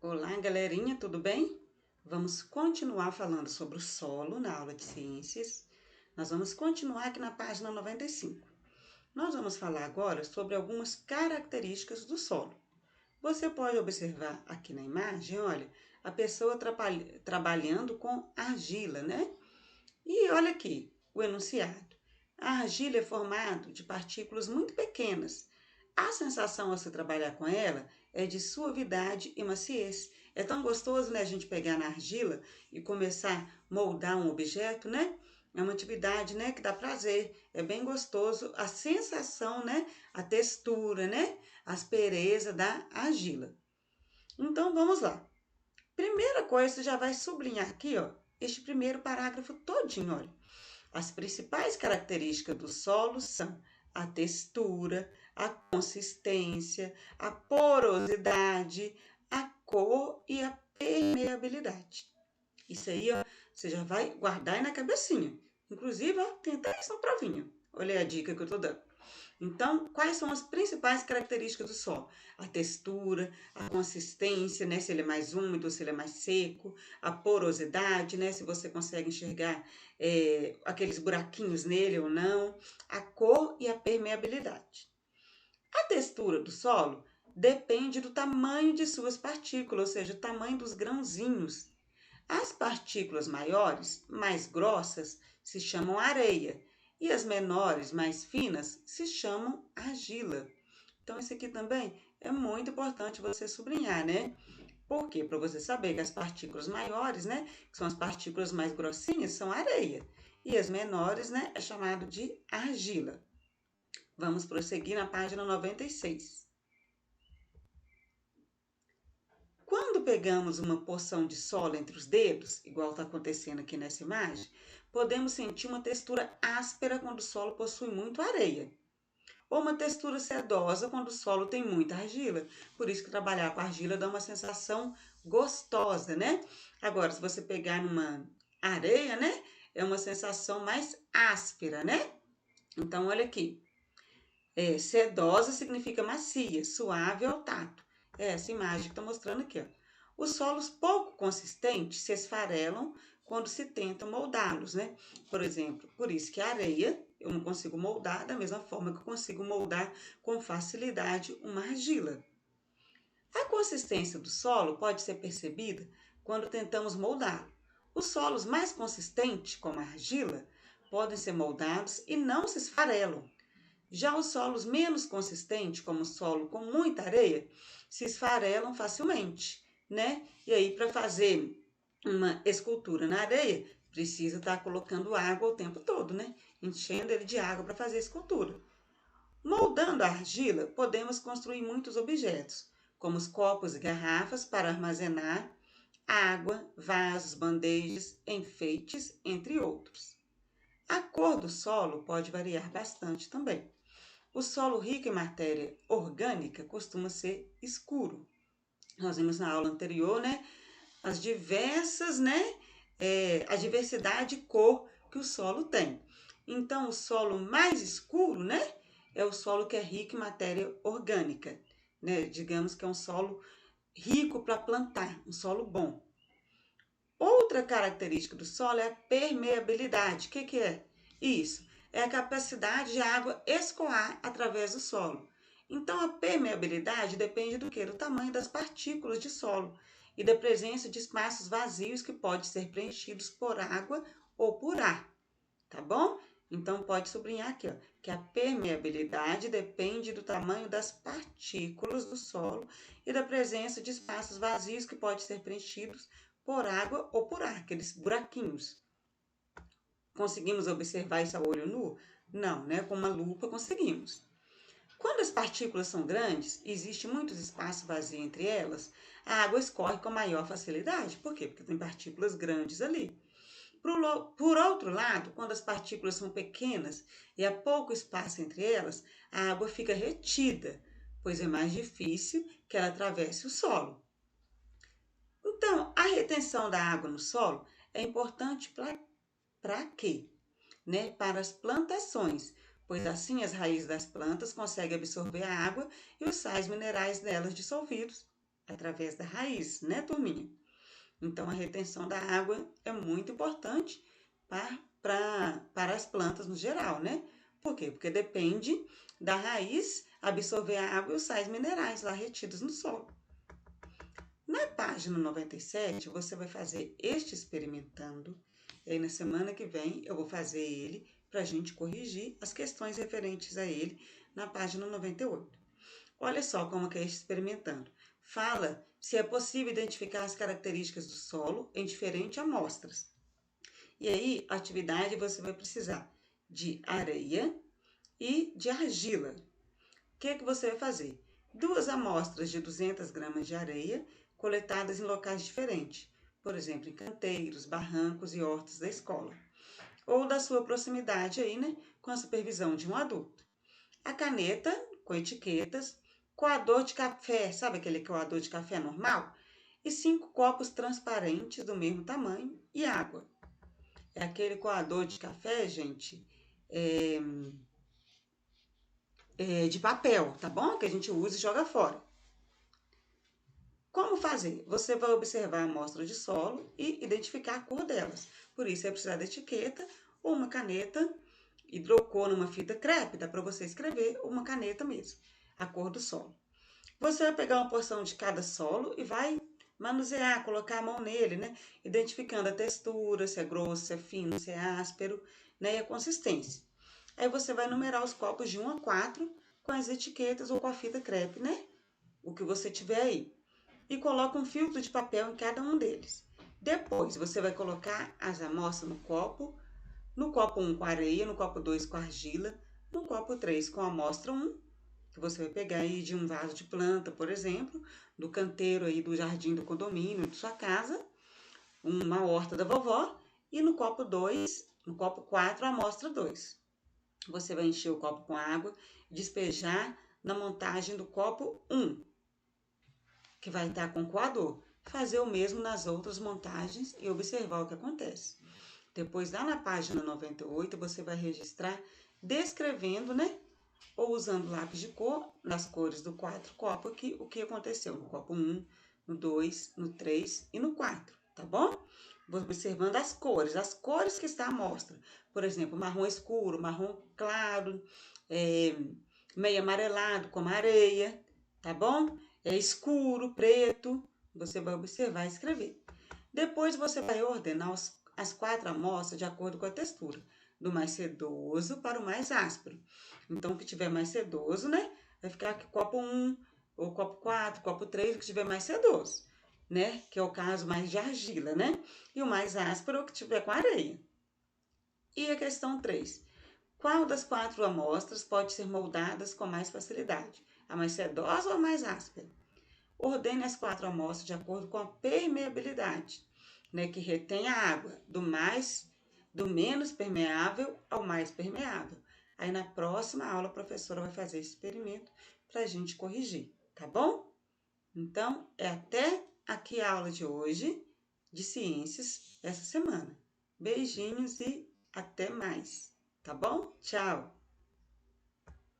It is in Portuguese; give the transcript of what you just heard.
Olá, galerinha, tudo bem? Vamos continuar falando sobre o solo na aula de ciências. Nós vamos continuar aqui na página 95. Nós vamos falar agora sobre algumas características do solo. Você pode observar aqui na imagem, olha, a pessoa trabalhando com argila, né? E olha aqui o enunciado. A argila é formada de partículas muito pequenas. A sensação ao se trabalhar com ela é de suavidade e maciez. É tão gostoso, né, a gente pegar na argila e começar a moldar um objeto, né? É uma atividade, né, que dá prazer. É bem gostoso a sensação, né, a textura, né, a aspereza da argila. Então, vamos lá. Primeira coisa, você já vai sublinhar aqui, ó, este primeiro parágrafo todinho, olha. As principais características do solo são a textura, a consistência, a porosidade, a cor e a permeabilidade. Isso aí, ó, você já vai guardar aí na cabecinha. Inclusive, ó, tem até isso na provinha. Olha aí a dica que eu tô dando. Então, quais são as principais características do solo? A textura, a consistência, né? Se ele é mais úmido, se ele é mais seco, a porosidade, né? Se você consegue enxergar aqueles buraquinhos nele ou não, a cor e a permeabilidade. A textura do solo depende do tamanho de suas partículas, ou seja, o tamanho dos grãozinhos. As partículas maiores, mais grossas, se chamam areia, e as menores, mais finas, se chamam argila. Então, isso aqui também é muito importante você sublinhar, né? Por quê? Para você saber que as partículas maiores, né, que são as partículas mais grossinhas, são areia, e as menores, né, é chamado de argila. Vamos prosseguir na página 96. Quando pegamos uma porção de solo entre os dedos, igual está acontecendo aqui nessa imagem, podemos sentir uma textura áspera quando o solo possui muito areia, ou uma textura sedosa quando o solo tem muita argila. Por isso que trabalhar com argila dá uma sensação gostosa, né? Agora, se você pegar numa areia, né, é uma sensação mais áspera, né? Então, olha aqui. Sedosa significa macia, suave ao tato. É essa imagem que está mostrando aqui, ó. Os solos pouco consistentes se esfarelam quando se tenta moldá-los, né? Por exemplo, por isso que a areia eu não consigo moldar da mesma forma que eu consigo moldar com facilidade uma argila. A consistência do solo pode ser percebida quando tentamos moldá-lo. Os solos mais consistentes, como a argila, podem ser moldados e não se esfarelam. Já os solos menos consistentes, como o solo com muita areia, se esfarelam facilmente, né? E aí, para fazer uma escultura na areia, precisa estar colocando água o tempo todo, né? Enchendo ele de água para fazer a escultura. Moldando a argila, podemos construir muitos objetos, como os copos e garrafas para armazenar água, vasos, bandejas, enfeites, entre outros. A cor do solo pode variar bastante também. O solo rico em matéria orgânica costuma ser escuro. Nós vimos na aula anterior, né, as diversas, né, a diversidade de cor que o solo tem. Então, o solo mais escuro, né, é o solo que é rico em matéria orgânica, né? Digamos que é um solo rico para plantar, um solo bom. Outra característica do solo é a permeabilidade. O que é isso? É a capacidade de a água escoar através do solo. Então, a permeabilidade depende do quê? Do tamanho das partículas de solo e da presença de espaços vazios que podem ser preenchidos por água ou por ar, tá bom? Então, pode sublinhar aqui, ó, que a permeabilidade depende do tamanho das partículas do solo e da presença de espaços vazios que podem ser preenchidos por água ou por ar, aqueles buraquinhos. Conseguimos observar isso a olho nu? Não, né? Com uma lupa conseguimos. Quando as partículas são grandes, existe muitos espaços vazios entre elas, a água escorre com maior facilidade. Por quê? Porque tem partículas grandes ali. Por outro lado, quando as partículas são pequenas e há pouco espaço entre elas, a água fica retida, pois é mais difícil que ela atravesse o solo. Então, a retenção da água no solo é importante para quê? Né? Para as plantações, pois assim as raízes das plantas conseguem absorver a água e os sais minerais delas dissolvidos. através da raiz, né, turminha? Então, a retenção da água é muito importante para as plantas no geral, né? Por quê? Porque depende da raiz absorver a água e os sais minerais lá retidos no solo. Na página 97, você vai fazer este experimentando. E aí, na semana que vem, eu vou fazer ele para a gente corrigir as questões referentes a ele na página 98. Olha só como que é este experimentando. Fala se é possível identificar as características do solo em diferentes amostras. E aí, a atividade você vai precisar de areia e de argila. O que você vai fazer? 2 amostras de 200 gramas de areia coletadas em locais diferentes, por exemplo, em canteiros, barrancos e hortas da escola, ou da sua proximidade aí, né, com a supervisão de um adulto. A caneta com etiquetas, coador de café, sabe aquele coador de café normal? E 5 copos transparentes do mesmo tamanho e água. É aquele coador de café, gente, de papel, tá bom? Que a gente usa e joga fora. Como fazer? Você vai observar a amostra de solo e identificar a cor delas. Por isso, é precisar da etiqueta ou uma caneta hidrocor numa fita crepe, dá para você escrever uma caneta mesmo, a cor do solo. Você vai pegar uma porção de cada solo e vai manusear, colocar a mão nele, né? Identificando a textura, se é grosso, se é fino, se é áspero, né? E a consistência. Aí você vai numerar os copos de 1 a 4 com as etiquetas ou com a fita crepe, né? O que você tiver aí. E coloca um filtro de papel em cada um deles. Depois, você vai colocar as amostras no copo 1 com areia, no copo 2 com argila, no copo 3 com a amostra 1, que você vai pegar aí de um vaso de planta, por exemplo, do canteiro aí do jardim do condomínio, de sua casa, uma horta da vovó, e no copo 4, a amostra 2. Você vai encher o copo com água e despejar na montagem do copo 1, que vai estar com coador. Fazer o mesmo nas outras montagens e observar o que acontece. Depois, lá na página 98, você vai registrar descrevendo, né? Ou usando lápis de cor, nas cores do 4 copo aqui, o que aconteceu no copo 1, no 2, no 3 e no 4, tá bom? Observando as cores que está à mostra. Por exemplo, marrom escuro, marrom claro, meio amarelado, como areia, tá bom? É escuro, preto, você vai observar e escrever. Depois você vai ordenar as 4 amostras de acordo com a textura, do mais sedoso para o mais áspero. Então, o que tiver mais sedoso, né, vai ficar aqui copo 1, ou copo 4, copo 3, o que tiver mais sedoso, né, que é o caso mais de argila, né, e o mais áspero é o que tiver com areia. E a questão 3. Qual das 4 amostras pode ser moldadas com mais facilidade? A mais sedosa ou a mais áspera? Ordene as 4 amostras de acordo com a permeabilidade, né, que retém a água, do menos permeável ao mais permeável. Aí na próxima aula a professora vai fazer esse experimento para a gente corrigir, tá bom? Então, é até aqui a aula de hoje de ciências essa semana. Beijinhos e até mais, tá bom? Tchau!